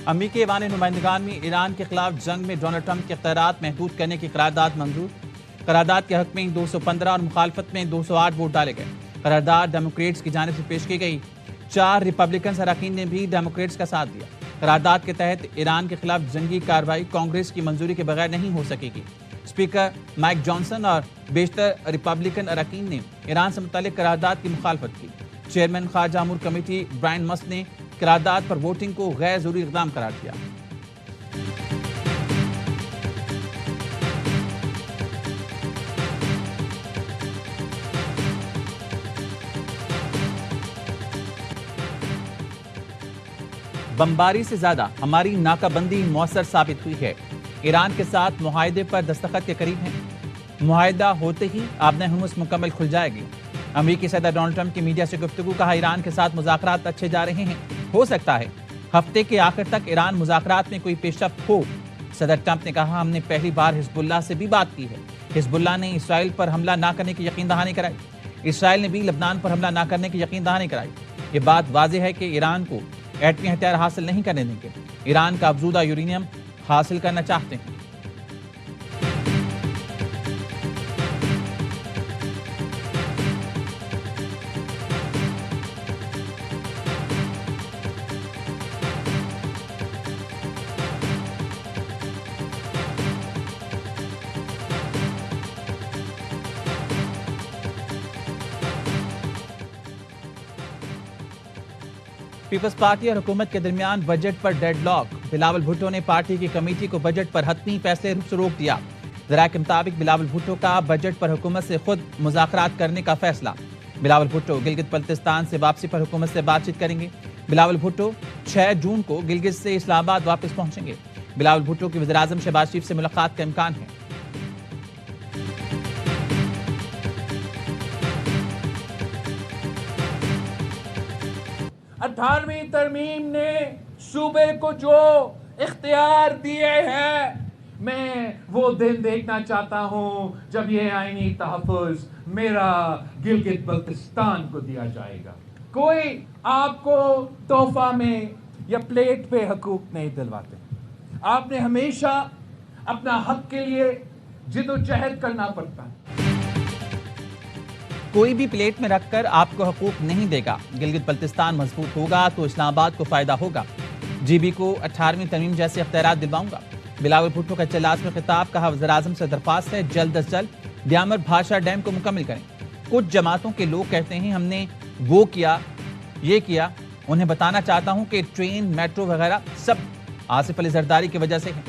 امریکی ایوان نمائندگان میں ایران کے خلاف جنگ میں ڈونلڈ ٹرمپ کے اختیارات محدود کرنے کی قرارداد منظور۔ قرارداد کے حق میں 215 اور مخالفت میں 208 ووٹ ڈالے گئے۔ قرارداد ڈیموکریٹس کی جانب سے پیش کی گئی، 4 ریپبلکن اراکین نے بھی ڈیموکریٹس کا ساتھ دیا۔ قرارداد کے تحت ایران کے خلاف جنگی کارروائی کانگریس کی منظوری کے بغیر نہیں ہو سکے گی۔ اسپیکر مائک جانسن اور بیشتر ریپبلکن اراکین نے ایران سے متعلق قرارداد کی مخالفت کی۔ چیئرمین خارجہ امور کمیٹی برائن مسک نے قرارداد پر ووٹنگ کو غیر ضروری اقدام قرار دیا۔ بمباری سے زیادہ ہماری ناکہ بندی مؤثر ثابت ہوئی ہے۔ ایران کے ساتھ معاہدے پر دستخط کے قریب ہیں۔ معاہدہ ہوتے ہی آبِ ہرمز مکمل کھل جائے گی۔ امریکی صدر ڈونلڈ ٹرمپ کی میڈیا سے گفتگو، کہا ایران کے ساتھ مذاکرات اچھے جا رہے ہیں، ہو سکتا ہے ہفتے کے آخر تک ایران مذاکرات میں کوئی پیش رفت ہو۔ صدر ٹرمپ نے کہا، ہم نے پہلی بار حزب اللہ سے بھی بات کی ہے۔ حزب اللہ نے اسرائیل پر حملہ نہ کرنے کی یقین دہانی کرائی۔ اسرائیل نے بھی لبنان پر حملہ نہ کرنے کی یقین دہانی کرائی۔ یہ بات واضح ہے کہ ایران کو ایٹمی ہتھیار حاصل نہیں کرنے دیں گے۔ ایران کا افزودہ یورینیم حاصل کرنا چاہتے ہیں۔ پیپلز پارٹی اور حکومت کے درمیان بجٹ پر ڈیڈ لاک۔ بلاول بھٹو نے پارٹی کی کمیٹی کو بجٹ پر حتمی فیصلے سے روک دیا۔ ذرائع کے مطابق بلاول بھٹو کا بجٹ پر حکومت سے خود مذاکرات کرنے کا فیصلہ۔ بلاول بھٹو گلگت بلتستان سے واپسی پر حکومت سے بات چیت کریں گے۔ بلاول بھٹو 6 جون کو گلگت سے اسلام آباد واپس پہنچیں گے۔ بلاول بھٹو کی وزیراعظم شہباز شریف سے ملاقات کا امکان ہے۔ 18ویں ترمیم نے صوبے کو جو اختیار دیے ہیں، میں وہ دن دیکھنا چاہتا ہوں جب یہ آئینی تحفظ میرا گلگت بلتستان کو دیا جائے گا۔ کوئی آپ کو تحفہ میں یا پلیٹ پہ حقوق نہیں دلواتے۔ آپ نے ہمیشہ اپنا حق کے لیے جد و جہد کرنا پڑتا ہے۔ کوئی بھی پلیٹ میں رکھ کر آپ کو حقوق نہیں دے گا۔ گلگت بلتستان مضبوط ہوگا تو اسلام آباد کو فائدہ ہوگا۔ جی بی کو 18ویں ترمیم جیسے اختیارات دلواؤں گا۔ بلاول بھٹو کا 40واں خطاب، کہا وزیراعظم سے درخواست ہے جلد از جلد دیامر بھاشا ڈیم کو مکمل کریں۔ کچھ جماعتوں کے لوگ کہتے ہیں ہم نے وہ کیا یہ کیا، انہیں بتانا چاہتا ہوں کہ ٹرین میٹرو وغیرہ سب آصف علی زرداری کی وجہ سے ہے۔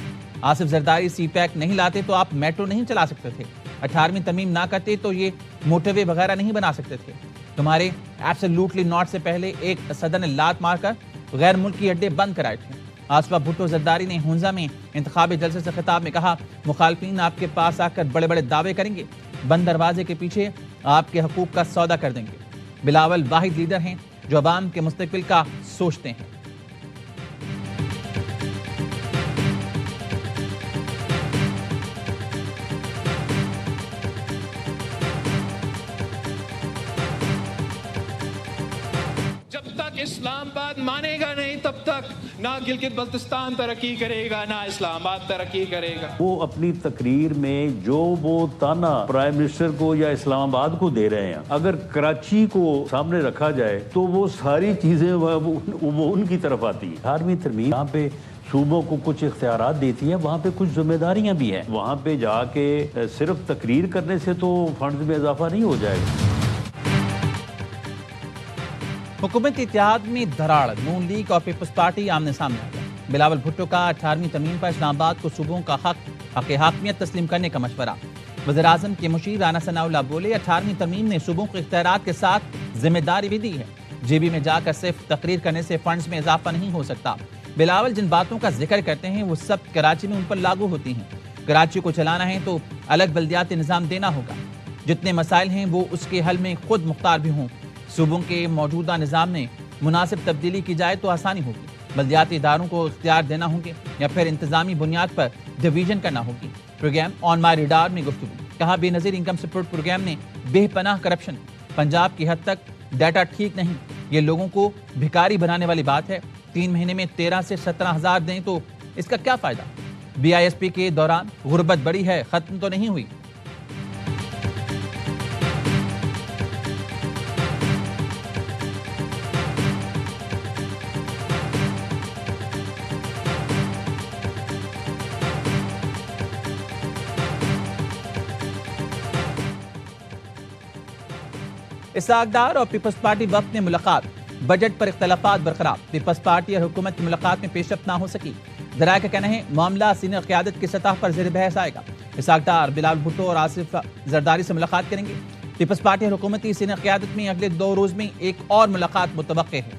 آصف زرداری سی پیک نہیں لاتے تو آپ میٹرو نہیں چلا سکتے تھے، 18ویں ترمیم نہ کرتے تو یہ موٹر وے وغیرہ نہیں بنا سکتے تھے۔ تمہارے ایبسلیوٹلی ناٹ سے پہلے ایک صدر نے لات مار کر غیر ملکی اڈے بند کرائے تھے۔ آصفہ بھٹو زرداری نے ہنزا میں انتخابی جلسے سے خطاب میں کہا، مخالفین آپ کے پاس آ کر بڑے بڑے دعوے کریں گے، بند دروازے کے پیچھے آپ کے حقوق کا سودا کر دیں گے۔ بلاول واحد لیڈر ہیں جو عوام کے مستقبل کا سوچتے ہیں۔ اسلام آباد مانے گا نہیں تب تک نہ گلگت بلتستان ترقی کرے گا، نہ اسلام آباد ترقی کرے گا۔ وہ اپنی تقریر میں جو وہ تانا پرائم منسٹر کو یا اسلام آباد کو دے رہے ہیں، اگر کراچی کو سامنے رکھا جائے تو وہ ساری چیزیں وہ ان کی طرف آتی ہیں۔ 18ویں ترمیم یہاں پہ صوبوں کو کچھ اختیارات دیتی ہے، وہاں پہ کچھ ذمہ داریاں بھی ہیں۔ وہاں پہ جا کے صرف تقریر کرنے سے تو فنڈز میں اضافہ نہیں ہو جائے گا۔ حکومت اتحاد میں دراڑ، نون لیگ اور پیپلز پارٹی آمنے سامنے آ گئے۔ بلاول بھٹو کا 18ویں ترمیم پر اسلام آباد کو صوبوں کا حق حاکمیت تسلیم کرنے کا مشورہ۔ وزیراعظم کے مشیر رانا ثناءاللہ بولے، 18ویں ترمیم نے صوبوں کو اختیارات کے ساتھ ذمہ داری بھی دی ہے۔ جے بی میں جا کر صرف تقریر کرنے سے فنڈز میں اضافہ نہیں ہو سکتا۔ بلاول جن باتوں کا ذکر کرتے ہیں وہ سب کراچی میں ان پر لاگو ہوتی ہیں۔ کراچی کو چلانا ہے تو الگ بلدیاتی نظام دینا ہوگا۔ جتنے مسائل ہیں وہ اس کے حل میں خود مختار بھی ہوں۔ صوبوں کے موجودہ نظام میں مناسب تبدیلی کی جائے تو آسانی ہوگی۔ بلدیاتی اداروں کو اختیار دینا ہوں گے یا پھر انتظامی بنیاد پر ڈویژن کرنا ہوگی۔ پروگرام آن مائی ریڈار میں گفتگو، کہا بے نظیر انکم سپورٹ پروگرام نے بے پناہ کرپشن، پنجاب کی حد تک ڈیٹا ٹھیک نہیں، یہ لوگوں کو بھکاری بنانے والی بات ہے۔ 3 مہینے میں 13 سے 17 ہزار دیں تو اس کا کیا فائدہ؟ BISP کے دوران غربت بڑی ہے، ختم تو نہیں ہوئی۔ اسحاق ڈار اور پیپلز پارٹی وفد نے ملاقات، بجٹ پر اختلافات برقرار، پیپلز پارٹی اور حکومت کی ملاقات میں پیش رفت نہ ہو سکی۔ ذرائع کا کہنا ہے معاملہ سینئر قیادت کی سطح پر زیر بحث آئے گا۔ اسحاق ڈار بلاول بھٹو اور آصف زرداری سے ملاقات کریں گے۔ پیپلز پارٹی اور حکومتی سینئر قیادت میں اگلے 2 روز میں ایک اور ملاقات متوقع ہے۔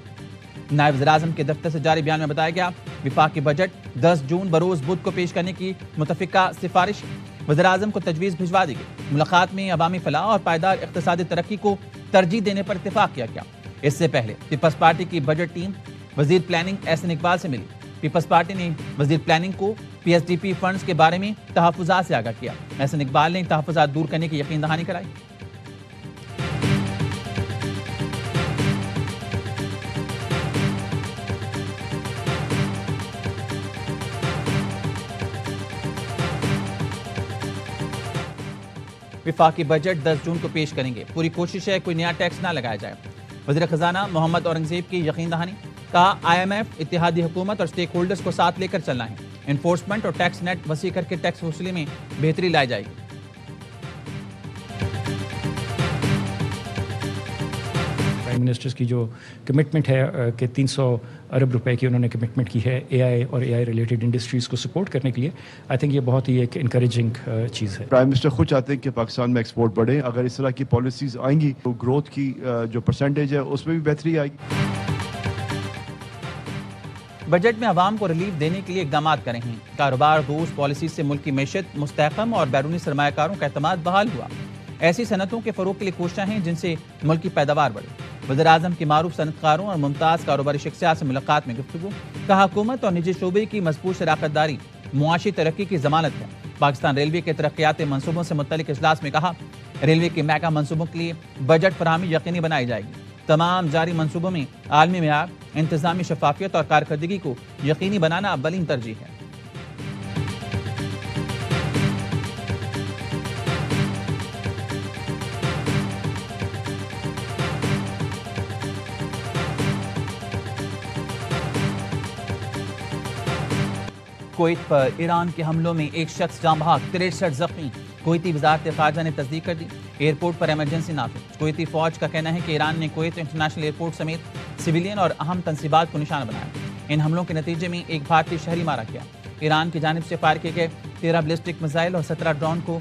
نائب وزیر اعظم کے دفتر سے جاری بیان میں بتایا گیا، وفاقی بجٹ 10 جون بروز بدھ کو پیش کرنے کی متفقہ سفارش وزیر اعظم کو تجویز بھجوا دی گئی۔ ملاقات میں عوامی فلاح اور پائیدار اقتصادی ترقی کو ترجیح دینے پر اتفاق کیا گیا۔ اس سے پہلے پیپلز پارٹی کی بجٹ ٹیم وزیر پلاننگ احسن اقبال سے ملی۔ پیپلز پارٹی نے وزیر پلاننگ کو PSDP فنڈز کے بارے میں تحفظات سے آگاہ کیا۔ احسن اقبال نے تحفظات دور کرنے کی یقین دہانی کرائی۔ وفاقی بجٹ 10 جون کو پیش کریں گے، پوری کوشش ہے کوئی نیا ٹیکس نہ لگایا جائے۔ وزیر خزانہ محمد اورنگزیب کی یقین دہانی، کہا IMF اتحادی حکومت اور سٹیک ہولڈرز کو ساتھ لے کر چلنا ہے۔ انفورسمنٹ اور ٹیکس نیٹ وسیع کر کے ٹیکس وصولی میں بہتری لائی جائے گی۔ پرائم منسٹرز کی جو کمٹمنٹ ہے کہ 300 ارب روپے کی انہوں نے کمٹمنٹ کی ہے AI اور AI ریلیٹڈ انڈسٹریز کو سپورٹ کرنے کے لیے، آئی تھنک یہ بہت ہی ایک انکریجنگ چیز ہے۔ پرائم منسٹر خود چاہتے ہیں کہ پاکستان میں ایکسپورٹ بڑھے، اگر اس طرح کی پالیسیز آئیں گی تو گروتھ کی جو پرسنٹیج ہے اس میں بھی بہتری آئے گی۔ بجٹ میں عوام کو ریلیف دینے کے لیے اقدامات کریں ہیں۔ کاروبار دوست پالیسی سے ملک کی معیشت مستحکم اور بیرونی سرمایہ کاروں کا اعتماد بحال ہوا۔ ایسی صنعتوں کے فروغ کے لیے کوششیں ہیں جن سے ملک کی پیداوار بڑھے۔ وزیر اعظم کی معروف صنعت کاروں اور ممتاز کاروباری شخصیات سے ملاقات میں گفتگو، کہا حکومت اور نجی شعبے کی مضبوط شراکت داری معاشی ترقی کی ضمانت ہے۔ پاکستان ریلوے کے ترقیاتی منصوبوں سے متعلق اجلاس میں کہا، ریلوے کے میگا منصوبوں کے لیے بجٹ فراہمی یقینی بنائی جائے گی۔ تمام جاری منصوبوں میں عالمی معیار، انتظامی شفافیت اور کارکردگی کو یقینی بنانا اولین ترجیح ہے۔ کویت پر ایران کے حملوں میں ایک شخص جاں بحق، 63 زخمی۔ کویتی وزارت خارجہ نے تصدیق کر دی، ایئرپورٹ پر ایمرجنسی نافذ۔ کویتی فوج کا کہنا ہے کہ ایران نے کویت انٹرنیشنل ایئرپورٹ سمیت سویلین اور اہم تنصیبات کو نشانہ بنایا۔ ان حملوں کے نتیجے میں ایک بھارتی شہری مارا گیا۔ ایران کی جانب سے فائر کیے گئے 13 بیلسٹک میزائل اور 17 ڈرون کو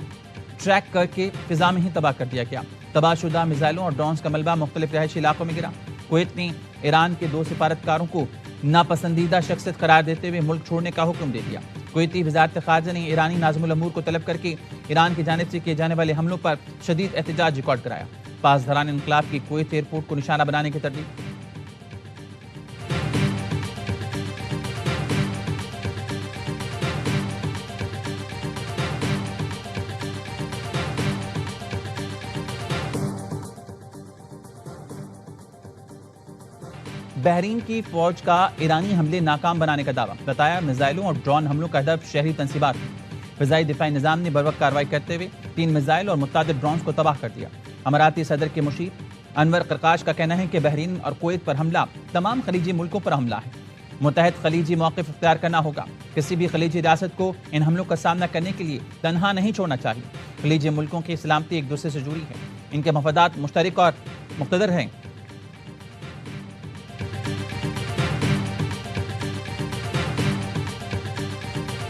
ٹریک کر کے فضا میں ہی تباہ کر دیا گیا۔ تباہ شدہ میزائلوں اور ڈرونز کا ملبہ مختلف رہائشی علاقوں میں گرا۔ کویت نے ایران کے 2 سفارتکاروں کو ناپسندیدہ شخصیت قرار دیتے ہوئے ملک چھوڑنے کا حکم دے دیا۔ کویتی وزارت خارجہ نے ایرانی ناظم الامور کو طلب کر کے ایران کی جانب سے کیے جانے والے حملوں پر شدید احتجاج ریکارڈ کرایا۔ پاسداران انقلاب کی کویت ایئرپورٹ کو نشانہ بنانے کی تردید۔ بحرین کی فوج کا ایرانی حملے ناکام بنانے کا دعویٰ، بتایا میزائلوں اور ڈرون حملوں کا ہدف شہری تنصیبات ہیں۔ فضائی دفاعی نظام نے بروقت کارروائی کرتے ہوئے 3 میزائل اور متعدد ڈرونز کو تباہ کر دیا۔ اماراتی صدر کے مشیر انور قرقاش کا کہنا ہے کہ بحرین اور کویت پر حملہ تمام خلیجی ملکوں پر حملہ ہے۔ متحد خلیجی موقف اختیار کرنا ہوگا۔ کسی بھی خلیجی ریاست کو ان حملوں کا سامنا کرنے کے لیے تنہا نہیں چھوڑنا چاہیے۔ خلیجی ملکوں کی سلامتی ایک دوسرے سے جڑی ہے، ان کے مفادات مشترک اور مقتدر ہیں۔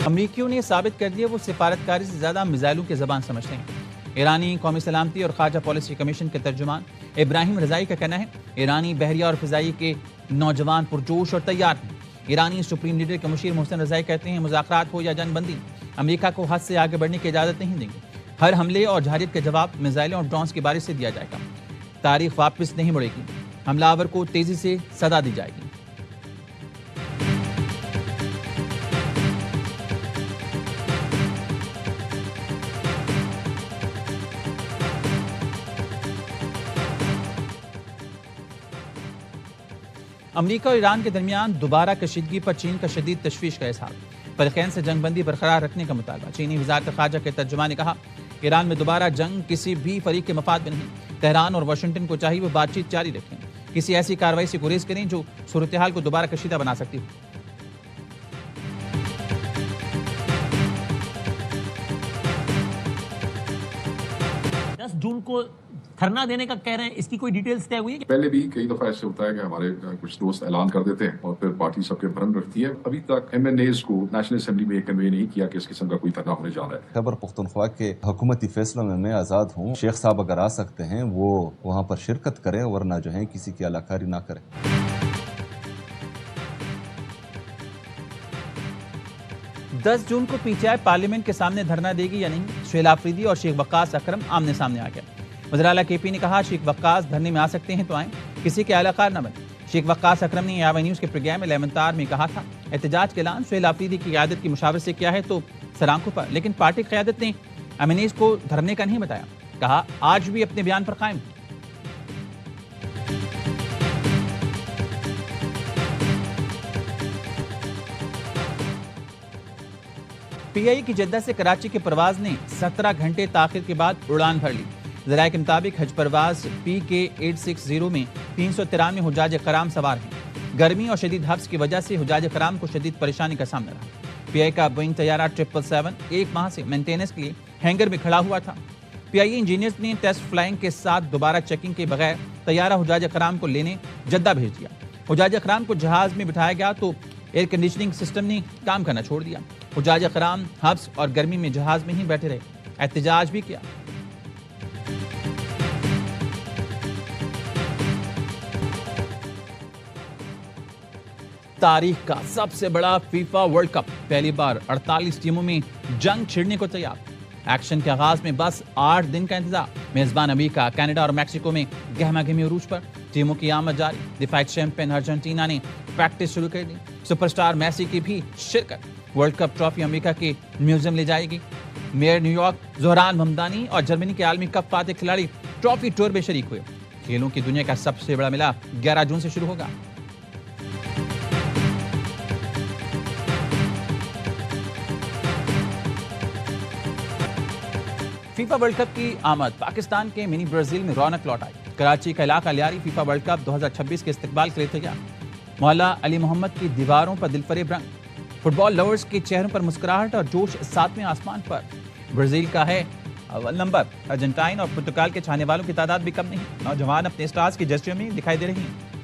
امریکیوں نے ثابت کر دیا وہ سفارتکاری سے زیادہ میزائلوں کی زبان سمجھتے ہیں۔ ایرانی قومی سلامتی اور خارجہ پالیسی کمیشن کے ترجمان ابراہیم رضائی کا کہنا ہے، ایرانی بحریہ اور فضائی کے نوجوان پرجوش اور تیار ہیں۔ ایرانی سپریم لیڈر کے مشیر محسن رضائی کہتے ہیں، مذاکرات ہو یا جنگ بندی، امریکہ کو حد سے آگے بڑھنے کی اجازت نہیں دیں گے۔ ہر حملے اور جارحیت کا جواب میزائلوں اور ڈرونز کی بارش سے دیا جائے گا۔ تاریخ واپس نہیں مڑے گی، حملہ آور کو تیزی سے سزا دی جائے گی۔ امریکہ اور ایران کے درمیان دوبارہ کشیدگی پر چین کا شدید تشویش کا اظہار، فریقین سے جنگ بندی برقرار رکھنے کا مطالبہ۔ چینی وزارت خارجہ کے ترجمان نے کہا کہ ایران میں دوبارہ جنگ کسی بھی فریق کے مفاد میں نہیں، تہران اور واشنگٹن کو چاہیے وہ بات چیت جاری رکھیں، کسی ایسی کارروائی سے گریز کریں جو صورتحال کو دوبارہ کشیدہ بنا سکتی ہو۔ 10 جون کو دھرنا دینے کا کہہ رہے ہیں، اس کی کوئی ڈیٹیلز طے ہوئی ہے؟ پہلے بھی کئی دفعہ ایسے ہوتا ہے کہ ہمارے کچھ دوست اعلان کر دیتے ہیں اور پھر پارٹی سب کے بھرم رکھتی ہے۔ ابھی تک MNAs کو نیشنل اسمبلی میں کنوے نہیں کیا کہ اس قسم کا کوئی دھرنا ہونے جا رہا ہے۔ خیبر پختونخوا کے حکومتی فیصلوں میں آزاد ہوں، شیخ صاحب اگر آ سکتے ہیں وہ وہاں پر شرکت کریں، ورنہ جو ہے کسی کی علاقاری نہ کریں۔ 10 جون کو PTI پارلیمنٹ کے سامنے دھرنا دے گی یا نہیں؟ سہیل آفریدی اور شیخ وقاص اکرم آمنے سامنے آ گئے۔ وزیر اعلیٰ KP نے کہا شیخ وقاص دھرنے میں آ سکتے ہیں تو آئیں، کسی کے اعلٰی نہ بنیں۔ شیخ وقاص اکرم نے AIY نیوز کے پروگرام میں لیمن تار میں کہا تھا احتجاج کا اعلان سہیل آفریدی کی قیادت کی مشاورت سے کیا ہے تو سرآنکھوں پر، لیکن پارٹی قیادت نے MNAs کو دھرنے کا نہیں بتایا، کہا آج بھی اپنے بیان پر قائم۔ PI کی جدہ سے کراچی کی پرواز نے 17 گھنٹے تاخیر کے بعد اڑان بھر لی۔ ذرائع کے مطابق حج پرواز PK860 میں 393 حجاج کرام سوار ہیں۔ گرمی اور شدید حبس کی وجہ سے حجاج کرام کو شدید پریشانی کا سامنا رہا۔ PI کا بوئنگ طیارہ 777 ایک ماہ سے مینٹیننس کے لیے ہینگر میں کھڑا ہوا تھا۔ PIA انجینئرز نے ٹیسٹ فلائنگ کے ساتھ دوبارہ چیکنگ کے بغیر طیارہ حجاج کرام کو لینے جدہ بھیج دیا۔ حجاج کرام کو جہاز میں بٹھایا گیا تو ایئر کنڈیشننگ سسٹم نے کام کرنا چھوڑ دیا۔ حجاج کرام حبس اور گرمی میں جہاز میں ہی بیٹھے رہے، احتجاج بھی کیا۔ تاریخ کا سب سے بڑا فیفا ورلڈ کپ، پہلی بار 48 ٹیموں میں جنگ چھڑنے کو تیار۔ ایکشن کے آغاز میں بس 8 دن کا انتظار۔ میزبان امریکہ، کینیڈا اور میکسیکو میں گہما گہمی عروج پر، ٹیموں کی آمد جاری۔ ڈیفائٹ چیمپئن ارجنٹینا نے پریکٹس شروع کر دی۔ سپر سٹار میسی کی بھی شرکت۔ ورلڈ کپ ٹرافی امریکہ کے میوزیم لے جائے گی۔ Mayor new York Dhahran Mamdani اور جرمنی کے عالمی کپ فاتح کھلاڑی ٹرافی ٹور میں شریک ہوئے۔ کھیلوں کی دنیا کا سب سے بڑا میلہ 11 جون سے شروع ہوگا۔ فیفا ورلڈ کپ کی آمد، پاکستان کے منی برازیل میں رونق لوٹ آئی۔ کراچی کا علاقہ لیاری فیفا ورلڈ کپ 2026 کے استقبال کے لیے تیار۔ محلہ علی محمد کی دیواروں پر دلفریب رنگ، فٹ بال لورز کے چہروں پر مسکراہٹ اور جوش 7ویں آسمان پر۔ برازیل کا ہے اول نمبر۔ ارجنٹائن اور پرتگال کے چاہنے والوں کی تعداد بھی کم نہیں، نوجوان اپنے اسٹارز کی جرسیوں میں دکھائی دے رہی ہیں۔